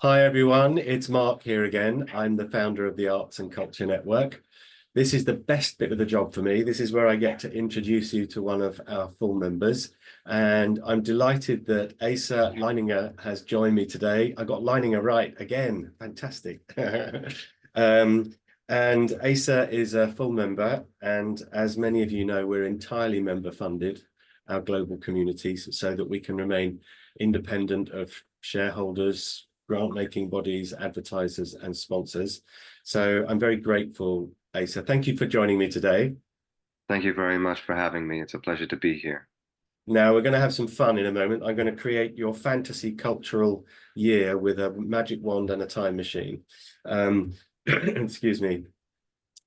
Hi everyone, it's Mark here again. I'm the founder of the Arts and Culture Network. This is the best bit of the job for me. This is where I get to introduce you to one of our full members. And I'm delighted that Asa Leininger has joined me today. I got Leininger right again. Fantastic. um, and Asa is a full member. And as many of you know, we're entirely member funded, our global communities, so that we can remain independent of shareholders, grant-making bodies, advertisers, and sponsors. So I'm very grateful, Asa. Thank you for joining me today. Thank you very much for having me. It's a pleasure to be here. Now we're going to have some fun in a moment. I'm going to create your fantasy cultural year with a magic wand and a time machine. Excuse me.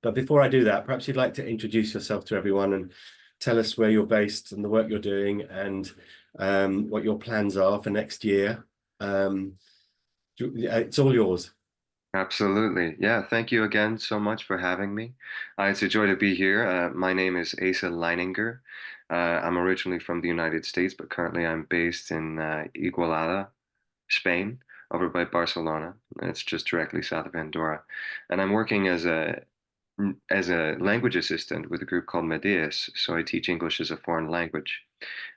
But before I do that, perhaps you'd like to introduce yourself to everyone and tell us where you're based and the work you're doing and what your plans are for next year. It's all yours. Absolutely. Yeah, thank you again so much for having me. It's a joy to be here. My name is Asa Leininger. I'm originally from the United States, but currently I'm based in Igualada, Spain, over by Barcelona. It's just directly south of Andorra. And I'm working as a language assistant with a group called Medeas, so I teach English as a foreign language.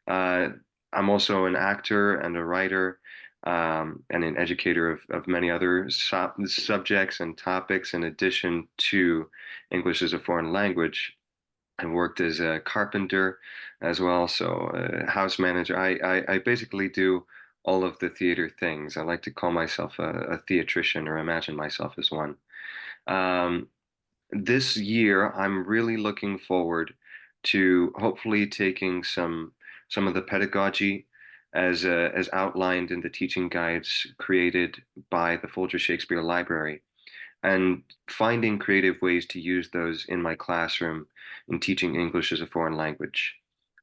Uh, I'm also an actor and a writer, and an educator of many other subjects and topics in addition to English as a foreign language. I worked as a carpenter as well, so a house manager. I basically do all of the theater things. I like to call myself a theatrician or imagine myself as one. Um, this year, I'm really looking forward to hopefully taking some of the pedagogy as outlined in the teaching guides created by the Folger Shakespeare Library and finding creative ways to use those in my classroom in teaching English as a foreign language.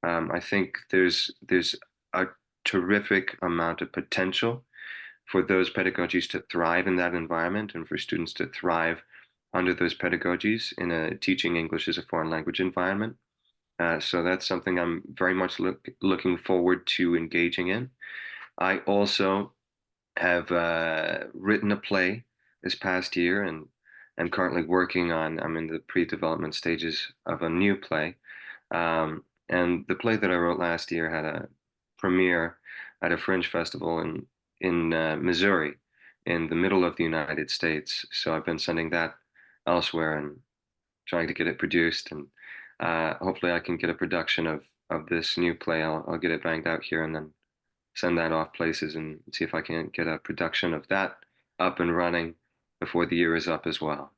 I think there's a terrific amount of potential for those pedagogies to thrive in that environment and for students to thrive under those pedagogies in a teaching English as a foreign language environment. So that's something I'm very much looking forward to engaging in. I also have written a play this past year and I'm currently I'm in the pre-development stages of a new play. And the play that I wrote last year had a premiere at a fringe festival in Missouri, in the middle of the United States. So I've been sending that elsewhere and trying to get it produced, and hopefully I can get a production of this new play. I'll get it banged out here and then send that off places and see if I can get a production of that up and running before the year is up as well.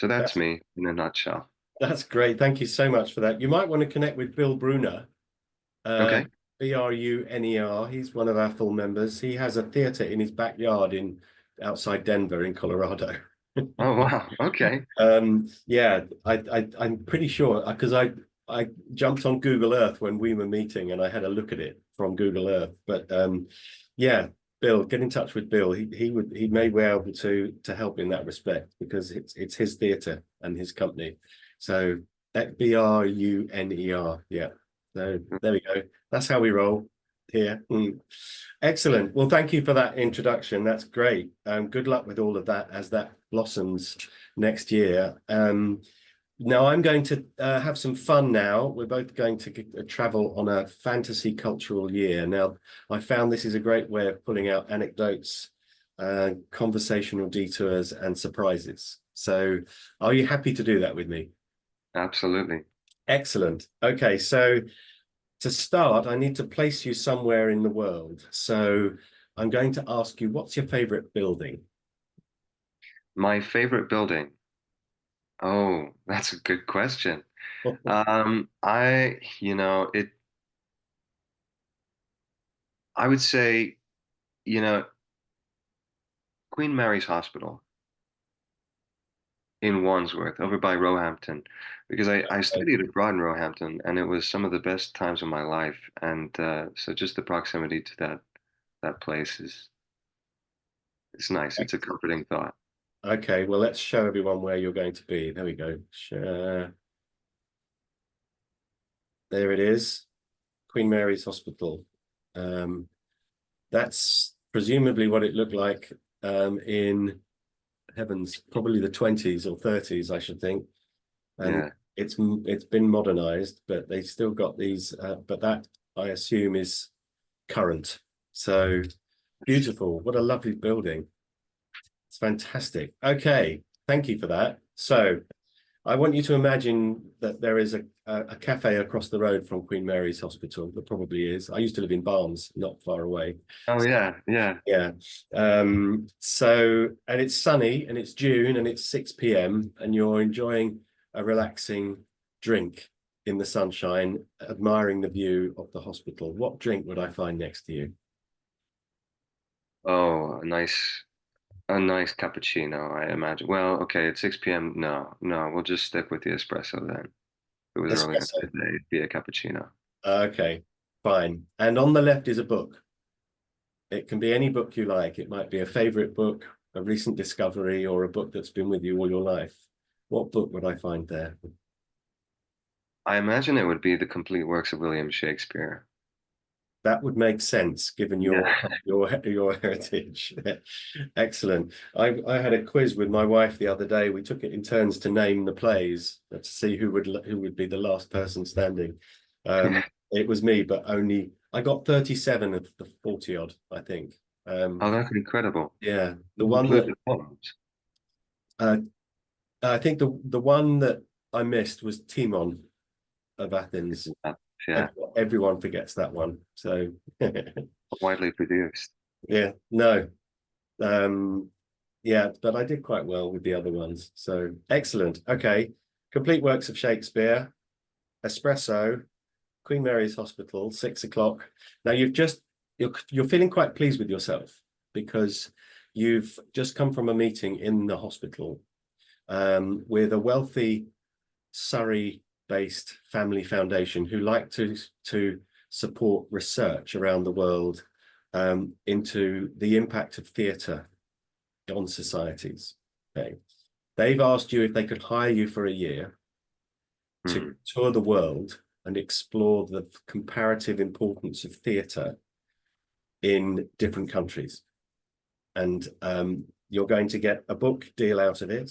So that's That's me in a nutshell. that's great. Thank you so much for that. You might want to connect with Bill Bruner, uh, Okay. Bruner. He's one of our full members. He has a theater in his backyard in outside Denver in Colorado. Oh wow. Okay. Yeah, I'm pretty sure because I jumped on Google Earth when we were meeting and I had a look at it from Google Earth. But yeah, Bill, get in touch with Bill. He may be able to help in that respect because it's his theatre and his company. So Bruner, yeah. So there we go. That's how we roll here. Excellent. Well, thank you for that introduction. That's great. Good luck with all of that as that blossoms next year. Now I'm going to have some fun now. We're both going to travel on a fantasy cultural year. Now, I found this is a great way of pulling out anecdotes, conversational detours, and surprises. So are you happy to do that with me? Absolutely. Excellent. Okay, so to start, I need to place you somewhere in the world. So I'm going to ask you, what's your favorite building? My favorite building. Oh, that's a good question. I would say, you know, Queen Mary's Hospital in Wandsworth, over by Roehampton, because I studied abroad in Roehampton, and it was some of the best times of my life. And so just the proximity to that place is nice. It's a comforting thought. Okay, well, let's show everyone where you're going to be. There we go. Share. There it is, Queen Mary's Hospital. That's presumably what it looked like in heavens, probably the 20s or 30s, I should think. And Yeah. it's been modernized, but they still got these, but that I assume is current. So beautiful. What a lovely building. It's fantastic. Okay, thank you for that. So I want you to imagine that there is a cafe across the road from Queen Mary's Hospital. There probably is. I used to live in Barnes, not far away. Oh yeah, yeah. Yeah. So, and it's sunny and it's June and it's 6 p.m. and you're enjoying a relaxing drink in the sunshine, admiring the view of the hospital. What drink would I find next to you? Oh, a nice cappuccino, I imagine. Well, okay, at 6 p.m. No, no, we'll just stick with the espresso then. If it was earlier in Espresso. the day, it'd be a cappuccino. Okay, fine. And on the left is a book. It can be any book you like. It might be a favorite book, a recent discovery, or a book that's been with you all your life. What book would I find there? I imagine it would be the complete works of William Shakespeare. That would make sense given Yeah. your heritage. Excellent. I had a quiz with my wife the other day. We took it in turns to name the plays to see who would be the last person standing. It was me, but only I got 37 of the 40 odd, I think. Oh, that's incredible. Yeah, the one Include that the poems. uh, I think the one that I missed was Timon of Athens. Yeah, Everyone forgets that one. So widely produced. yeah, no. Yeah, but I did quite well with the other ones. So excellent. Okay. Complete works of Shakespeare, espresso, Queen Mary's Hospital, 6 o'clock. Now you're feeling quite pleased with yourself because you've just come from a meeting in the hospital with a wealthy Surrey-based family foundation who like to support research around the world into the impact of theatre on societies. Okay. They've asked you if they could hire you for a year to tour the world and explore the comparative importance of theatre in different countries. And you're going to get a book deal out of it.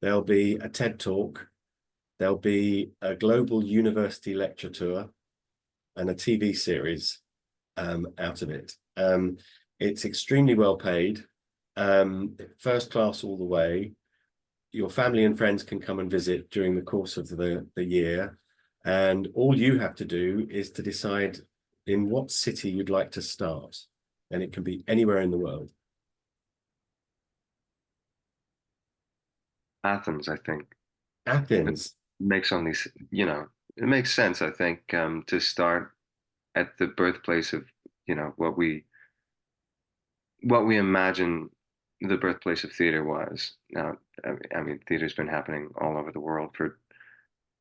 There'll be a TED talk. There'll be a global university lecture tour and a TV series out of it. It's extremely well paid, first class all the way. Your family and friends can come and visit during the course of the year. And all you have to do is to decide in what city you'd like to start. And it can be anywhere in the world. Athens, I think. It Athens. makes only, it makes sense, I think, to start at the birthplace of, what we imagine the birthplace of theater was. Now, I mean, theater's been happening all over the world for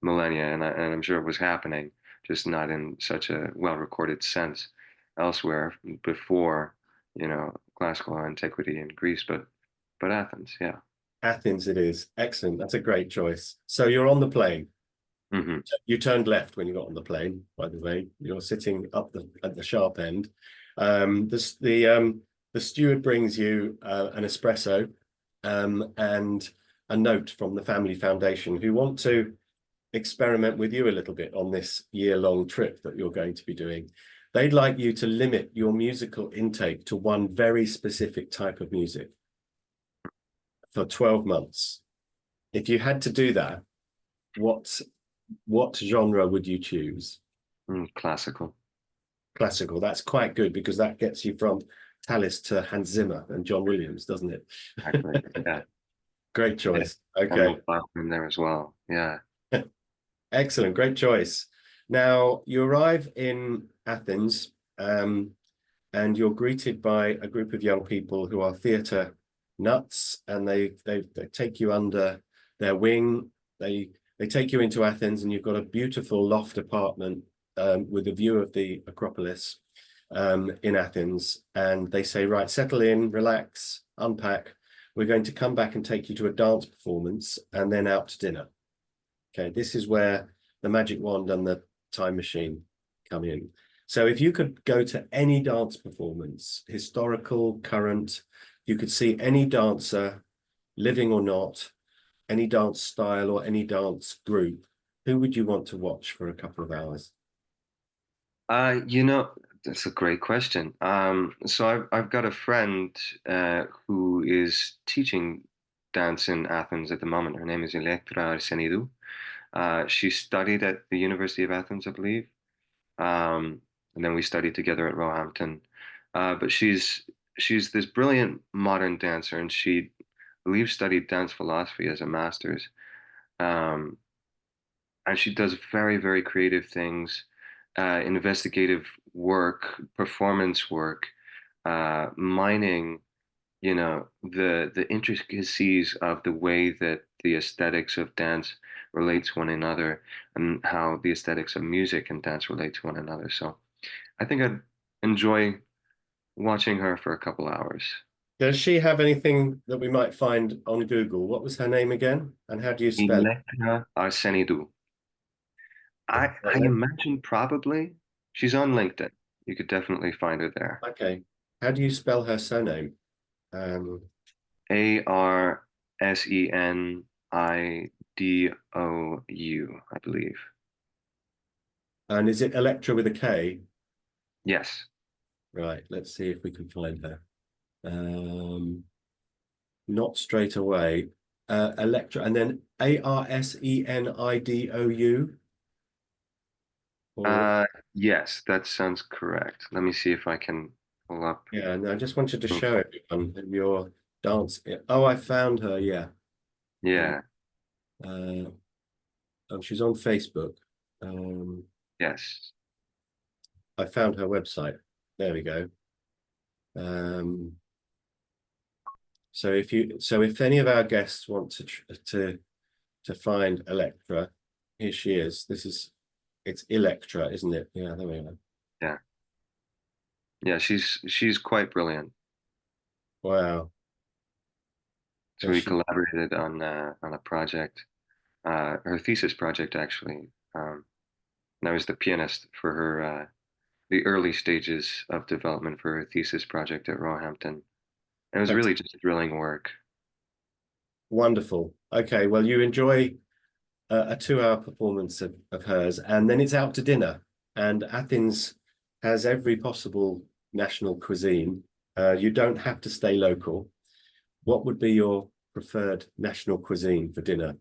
millennia, and I'm sure it was happening, just not in such a well-recorded sense elsewhere before, classical antiquity in Greece, but Athens, yeah. Athens it is. Excellent. That's a great choice. So you're on the plane. Hmm. You turned left when you got on the plane, by the way. You're sitting up at the sharp end. The steward brings you an espresso and a note from the Family Foundation who want to experiment with you a little bit on this year-long trip that you're going to be doing. They'd like you to limit your musical intake to one very specific type of music for 12 months. If you had to do that, what genre would you choose? Classical. Classical. That's quite good because that gets you from Tallis to Hans Zimmer and John Williams, doesn't it? Exactly. Yeah. Great Yeah. choice. Okay. And in there as well. Yeah. Excellent. Great choice. Now you arrive in Athens and you're greeted by a group of young people who are theatre nuts, and they take you under their wing. They take you into Athens, and you've got a beautiful loft apartment with a view of the Acropolis in Athens. And they say, right, settle in, relax, unpack. We're going to come back and take you to a dance performance and then out to dinner. Okay, this is where the magic wand and the time machine come in. So if you could go to any dance performance, historical, current, you could see any dancer, living or not, any dance style or any dance group, who would you want to watch for a couple of hours? You know, that's a great question. So I've got a friend who is teaching dance in Athens at the moment. Her name is Elektra Arsenidou. She studied at the University of Athens, I believe. And then we studied together at Roehampton. But she's this brilliant modern dancer, and she, I believe, studied dance philosophy as a master's. Um, and she does very, very creative things, investigative work, performance work, mining, the intricacies of the way that the aesthetics of dance relate to one another, and how the aesthetics of music and dance relate to one another. So I think I'd enjoy watching her for a couple hours. Does she have anything that we might find on Google? What was her name again? And how do you spell it? Electra Arsenidou. I Right imagine probably she's on LinkedIn. You could definitely find her there. Okay. How do you spell her surname? Um, Arsenidou, I believe. and is it Electra with a K? Yes. Right, let's see if we can find her. Um, not straight away. Electra, and then Arsenidou, or Yes, that sounds correct. Let me see if I can pull up. yeah, and I just wanted to show info. everyone your dance. Oh, I found her. Yeah, yeah. Yeah, Uh, oh, she's on Facebook. Um, yes. I found her website. There we go. Um, so if any of our guests want to find Electra, here she is. It's Electra, isn't it? Yeah, there we go. Yeah. Yeah, she's quite brilliant. Wow. So Does we she collaborated on a project, her thesis project actually. And I was the pianist for her the early stages of development for her thesis project at Roehampton. It was that's really just thrilling work. wonderful. Okay, well, you enjoy a 2 hour performance of hers, and then it's out to dinner. And Athens has every possible national cuisine. You don't have to stay local. What would be your preferred national cuisine for dinner?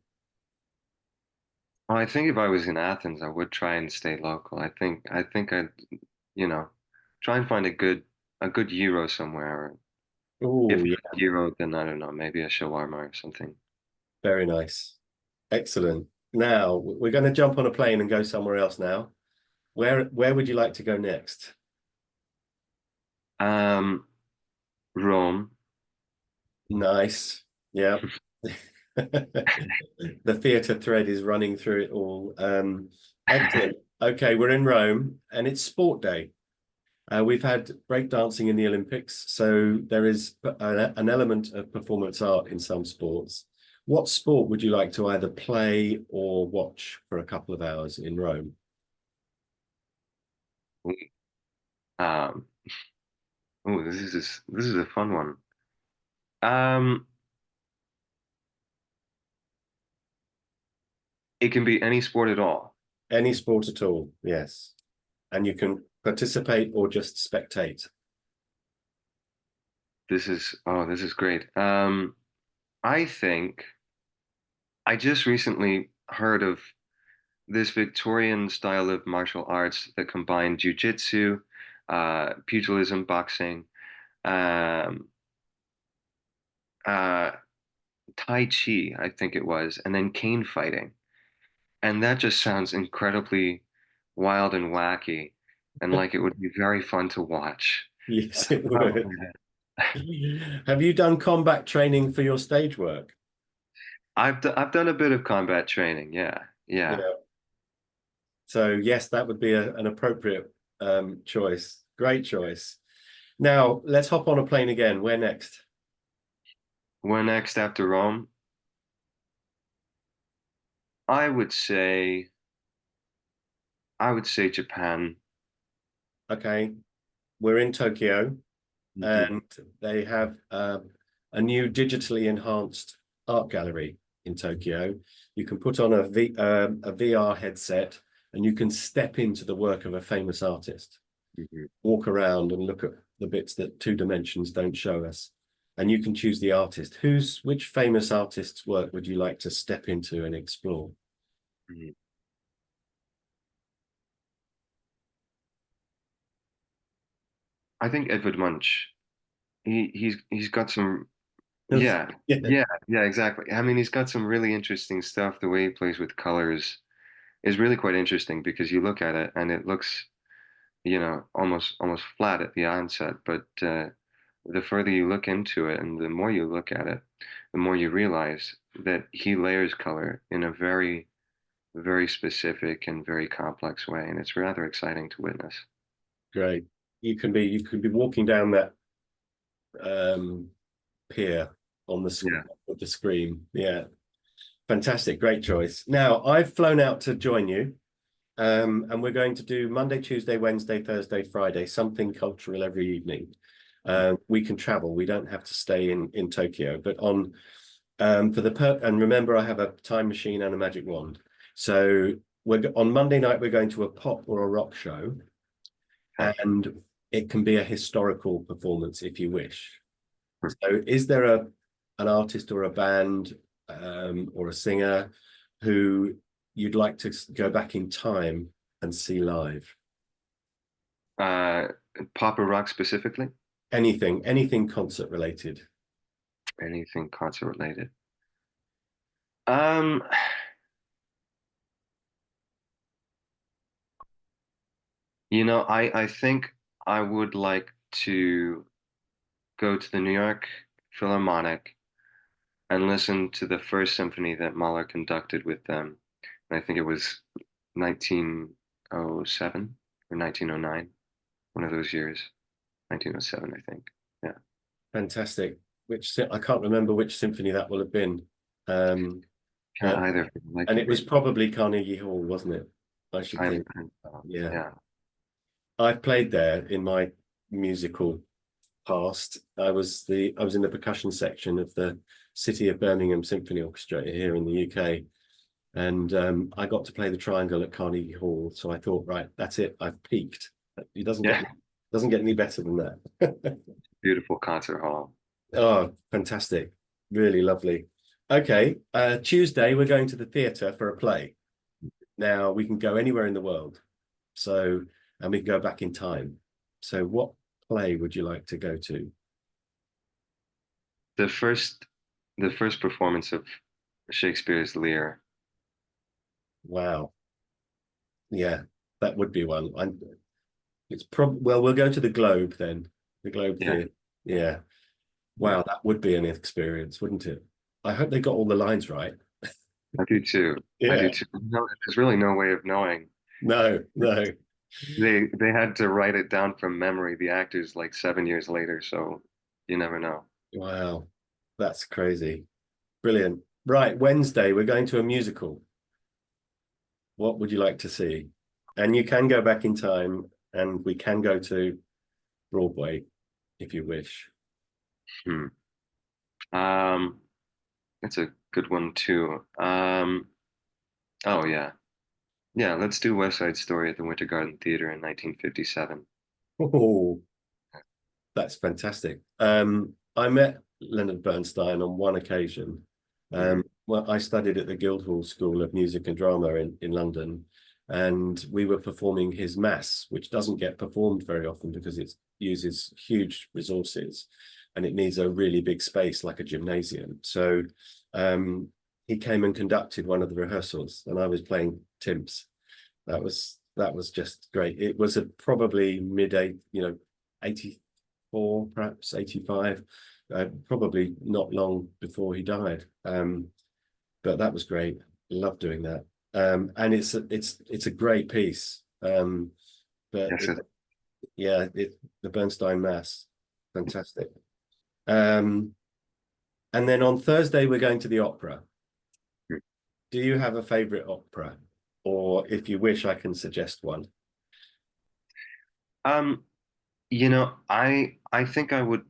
Well, I think if I was in Athens, I would try and stay local. I think I'd, you know, try and find a good gyro somewhere. Or if Oh, not yeah, gyro, then I don't know, maybe a shawarma or something. very nice. Excellent. Now we're going to jump on a plane and go somewhere else now. Where would you like to go next? Um, Rome. Nice. Yeah. The theatre thread is running through it all. Excellent. Okay, we're in Rome and it's sport day. We've had breakdancing in the Olympics, so there is an element of performance art in some sports. What sport would you like to either play or watch for a couple of hours in Rome? Um, oh, this is a fun one. Um, it can be any sport at all. Any sport at all, yes. And you can participate or just spectate. This is great. I think I just recently heard of this Victorian style of martial arts that combined jujitsu, pugilism, boxing, um, uh, Tai Chi, I think it was, and then cane fighting. And that just sounds incredibly wild and wacky, and like it would be very fun to watch. Yes, So it would. probably that. Have you done combat training for your stage work? I've done a bit of combat training. Yeah, yeah. Yeah. So yes, that would be an appropriate choice. Great choice. Now let's hop on a plane again. Where next? Where next after Rome? I would say I would say Japan. Okay, we're in Tokyo. Mhm. and they have a new digitally enhanced art gallery in Tokyo. You can put on a VR headset and you can step into the work of a famous artist, Mhm. walk around and look at the bits that two dimensions don't show us. And you can choose the artist. Which famous artist's work would you like to step into and explore? Mhm. I think Edvard Munch. He's got some. Yeah, Yeah, yeah, exactly. I mean, he's got some really interesting stuff. The way he plays with colors is really quite interesting because you look at it and it looks, almost flat at the onset, but the further you look into it and the more you look at it, the more you realize that he layers color in a very, very specific and very complex way, and it's rather exciting to witness. great. You could be walking down that um, pier on Yeah. with the screen. Yeah, fantastic, great choice. Now I've flown out to join you, and we're going to do Monday, Tuesday, Wednesday, Thursday, Friday, something cultural every evening. We can travel; we don't have to stay in Tokyo. But on for the and remember, I have a time machine and a magic wand. So we're on Monday night. We're going to a pop or a rock show, Okay. and it can be a historical performance if you wish. So, is there an artist or a band or a singer who you'd like to go back in time and see live? Uh, Pop or rock specifically? Anything concert related. Anything concert related? Um, I think I would like to go to the New York Philharmonic and listen to the first symphony that Mahler conducted with them. And I think it was 1907 or 1909, one of those years. 1907, I think. Yeah. Fantastic. I can't remember which symphony that will have been. Um, Can't but either for the life and of it was me. probably Carnegie Hall, wasn't it? I should think. Yeah. Yeah. I've played there in my musical past. I was in the percussion section of the City of Birmingham Symphony Orchestra here in the UK, and I got to play the triangle at Carnegie Hall. So I thought, right, that's it. I've peaked. It Yeah. doesn't get any better than that. Beautiful concert hall. Oh, fantastic! Really lovely. Okay, Tuesday we're going to the theatre for a play. Now we can go anywhere in the world. So, and we can go back in time. So, what play would you like to go to? The first the first performance of Shakespeare's Lear. Wow. Yeah, that would be one. It's probably well, we'll go to the Globe then. The Globe Yeah. Theatre. Yeah. Yeah. Wow, that would be an experience, wouldn't it? I hope they got all the lines right. I do too. I do Yeah. too. No, there's really no way of knowing. No, no. They had to write it down from memory, the actors like 7 years later, so you never know. Wow. That's crazy. Brilliant. Right, Wednesday, we're going to a musical. What would you like to see? And you can go back in time and we can go to Broadway if you wish. Hmm. Um, that's a good one too. Oh yeah. Yeah, let's do West Side Story at the Winter Garden Theater in 1957. Oh, that's fantastic. I met Leonard Bernstein on one occasion. Mhm. Well, I studied at the Guildhall School of Music and Drama in London, and we were performing his Mass, which doesn't get performed very often because it uses huge resources and it needs a really big space like a gymnasium. So um, he came and conducted one of the rehearsals, and I was playing Timps. That was just great. It was a probably mid eight, 84, perhaps 85, probably not long before he died. But that was great. Love doing that. And it's a great piece. But Yes, yeah, the Bernstein Mass, fantastic. Um, and then on Thursday we're going to the opera. Do you have a favorite opera? Or if you wish, I can suggest one. um, I I think I would.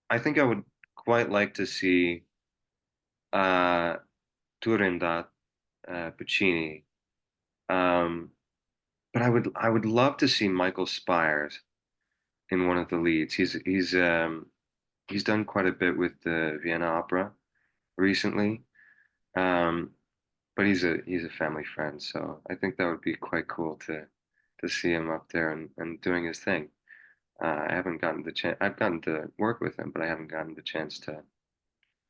I think I would quite like to see uh, Turandot, Puccini. Um, but I would love to see Michael Spires in one of the leads. He's done quite a bit with the Vienna Opera recently. Um, but he's a family friend, so I think that would be quite cool to see him up there and doing his thing. I haven't gotten the chance. I've gotten to work with him, but I haven't gotten the chance to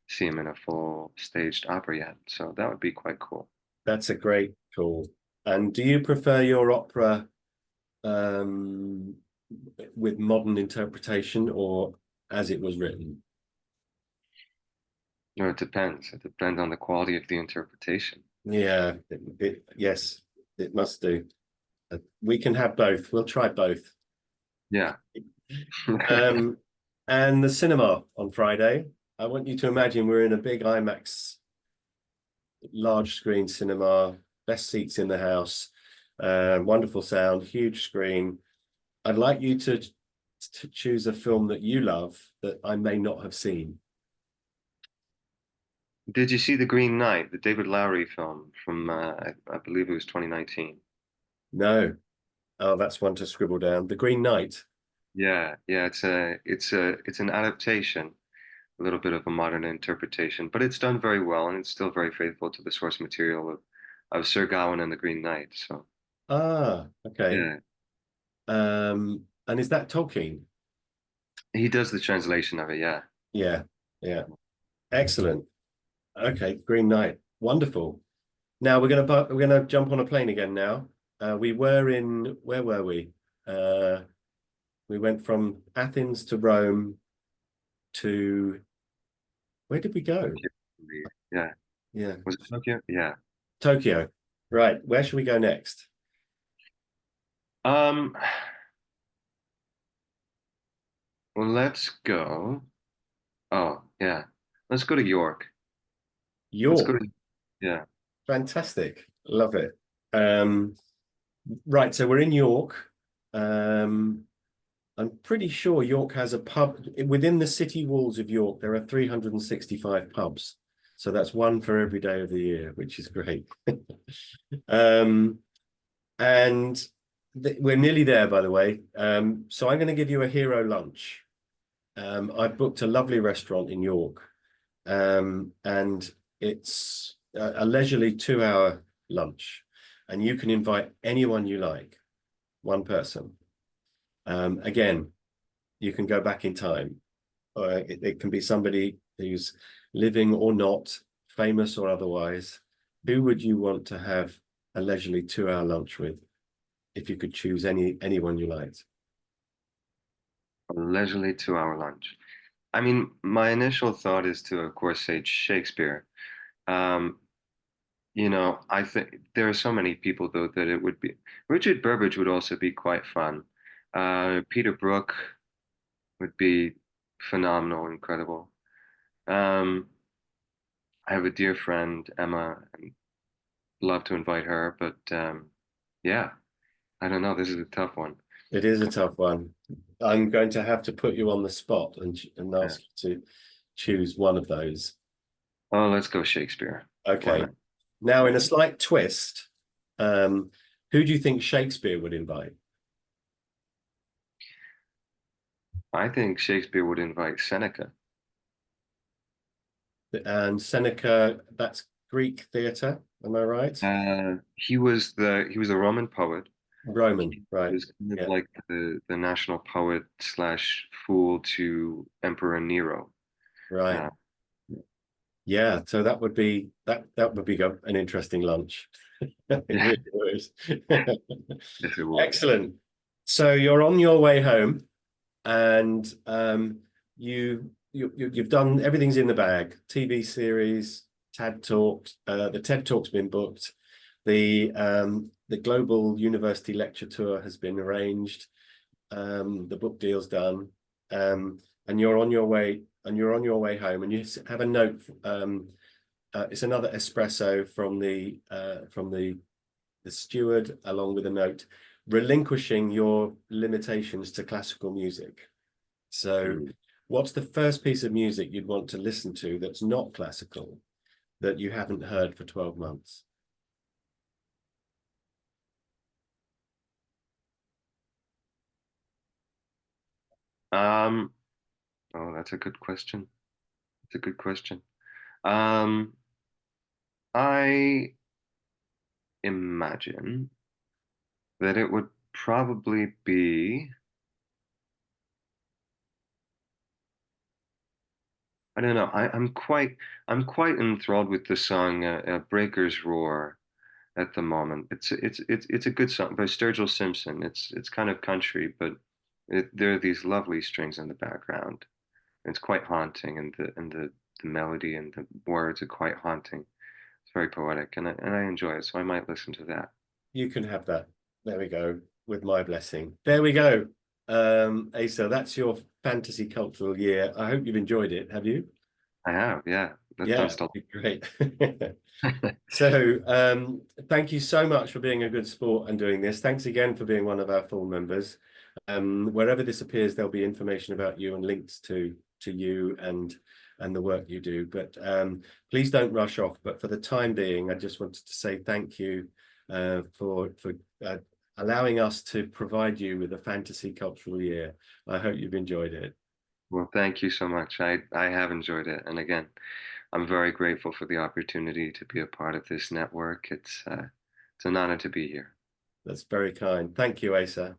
see him in a full staged opera yet. So that would be quite cool. That's a great call. And do you prefer your opera um, with modern interpretation or as it was written? No, it depends. It depends on the quality of the interpretation. Yeah, yes, it must do. We can have both. We'll try both. Yeah. Um, and the cinema on Friday. I want you to imagine we're in a big IMAX, large screen cinema, best seats in the house, wonderful sound, huge screen. I'd like you to choose a film that you love that I may not have seen. Did you see The Green Knight, the David Lowery film from I believe it was 2019? No. Oh, that's one to scribble down. The Green Knight. Yeah, yeah, it's an adaptation, a little bit of a modern interpretation, but it's done very well and it's still very faithful to the source material of Sir Gawain and the Green Knight. So Ah, okay. yeah, And is that Tolkien? he does the translation of it. Yeah. Yeah, yeah. Excellent. Okay, Green Knight. Wonderful. Now we're gonna jump on a plane again now. We were in where were we? Uh we went from Athens to Rome to where did we go? Tokyo. Yeah. Yeah, Was it Tokyo? Yeah. Tokyo. Right. Where should we go next? Um, well, let's go. Oh, yeah. Let's go to York. Let's go York. to, yeah. Fantastic. Love it. Um, right, so we're in York. Um, I'm pretty sure York has a pub within the city walls of York. There are 365 pubs. So that's one for every day of the year, which is great. Um, and we're nearly there, by the way. So I'm going to give you a hero lunch. I've booked a lovely restaurant in York, and it's a leisurely 2 hour lunch, and you can invite anyone you like, one person. Again, you can go back in time. It can be somebody who's living or not, famous or otherwise. Who would you want to have a leisurely 2 hour lunch with if you could choose anyone you liked? A leisurely 2 hour lunch. I mean, my initial thought is to, of course, say Shakespeare. Um, I think there are so many people though that it would be Richard Burbage would also be quite fun. Peter Brook would be phenomenal, incredible. Um, I have a dear friend, Emma, and love to invite her, but yeah, I don't know. This is a tough one. It is a tough one. I'm going to have to put you on the spot and Yeah. ask you to choose one of those. Oh, let's go Shakespeare. Why Okay. not? Now, in Yeah. a slight twist, um, who do you think Shakespeare would invite? I think Shakespeare would invite Seneca. And Seneca, that's Greek theatre, am I right? He was a Roman poet. Roman, He right? was kind of Yeah, like the national poet slash fool to Emperor Nero. right. Uh, Yeah, so that would be an interesting lunch. It yeah, really would. yes, it would. Excellent. So you're on your way home, and you've done everything's in the bag. TV series, TED Talks. The TED Talk's been booked. The global university lecture tour has been arranged. The book deal's done, and you're on your way. And you're on your way home, and you have a note. It's another espresso from the steward, along with a note relinquishing your limitations to classical music. So Mm. what's the first piece of music you'd want to listen to that's not classical that you haven't heard for 12 months? Um, oh, that's a good question. It's a good question. Um, I imagine that it would probably be, I don't know, I'm quite enthralled with the song Breaker's Roar at the moment. It's a good song by Sturgill Simpson. It's kind of country, but there are these lovely strings in the background. It's quite haunting, and the melody and the words are quite haunting. It's very poetic, and I enjoy it, so I might listen to that. You can have that. There we go, with my blessing. There we go. Asa, that's your fantasy cultural year. I hope you've enjoyed it. Have you? I have, yeah. That Yeah, sounds still. great. So, thank you so much for being a good sport and doing this. Thanks again for being one of our full members. Wherever this appears, there'll be information about you and links to you and the work you do. But please don't rush off. But for the time being, I just wanted to say thank you for allowing us to provide you with a fantasy cultural year. I hope you've enjoyed it. Well, thank you so much. I have enjoyed it, and again, I'm very grateful for the opportunity to be a part of this network. It's an honor to be here. That's very kind. Thank you, Asa.